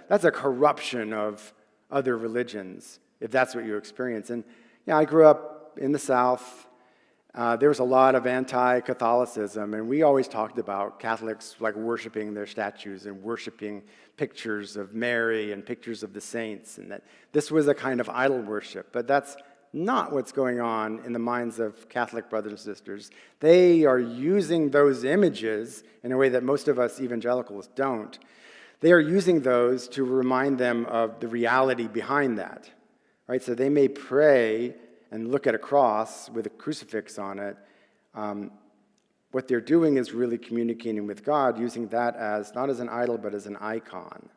That's a corruption of other religions, if that's what you experience. And I grew up in the South. There was a lot of anti-Catholicism, and we always talked about Catholics like worshiping their statues and worshiping pictures of Mary and pictures of the saints, and that this was a kind of idol worship. But that's not what's going on in the minds of Catholic brothers and sisters. They are using those images in a way that most of us evangelicals don't. They are using those to remind them of the reality behind that, right? So they may pray and look at a cross with a crucifix on it. What they're doing is really communicating with God, using that as not as an idol, but as an icon,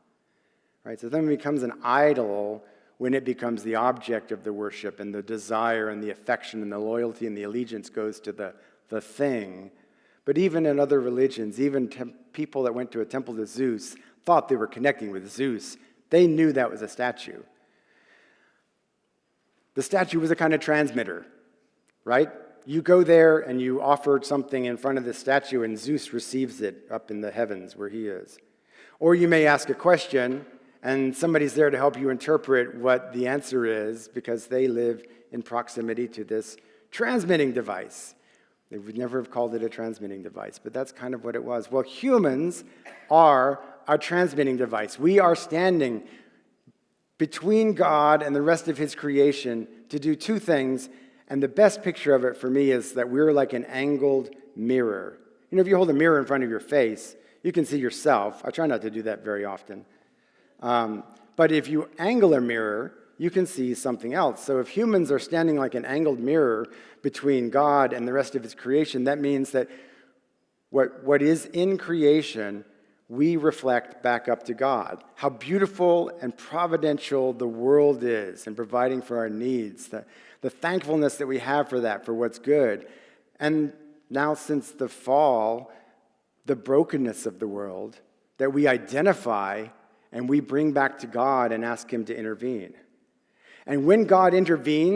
right? So then it becomes an idol when it becomes the object of the worship, and the desire and the affection and the loyalty and the allegiance goes to the thing. But even in other religions, even people that went to a temple to Zeus thought they were connecting with Zeus. They knew that was a statue. The statue was a kind of transmitter, right? You go there and you offer something in front of the statue, and Zeus receives it up in the heavens where he is. Or you may ask a question, and somebody's there to help you interpret what the answer is because they live in proximity to this transmitting device. They would never have called it a transmitting device, but that's kind of what it was. Well, humans are a transmitting device. We are standing between God and the rest of his creation to do two things, and the best picture of it for me is that we're like an angled mirror. If you hold a mirror in front of your face, you can see yourself. I try not to do that very often. But if you angle a mirror, you can see something else. So if humans are standing like an angled mirror between God and the rest of his creation, that means that what is in creation, we reflect back up to God. How beautiful and providential the world is in providing for our needs, the thankfulness that we have for that, for what's good. And now since the fall, the brokenness of the world that we identify and we bring back to God and ask him to intervene. And when God intervenes,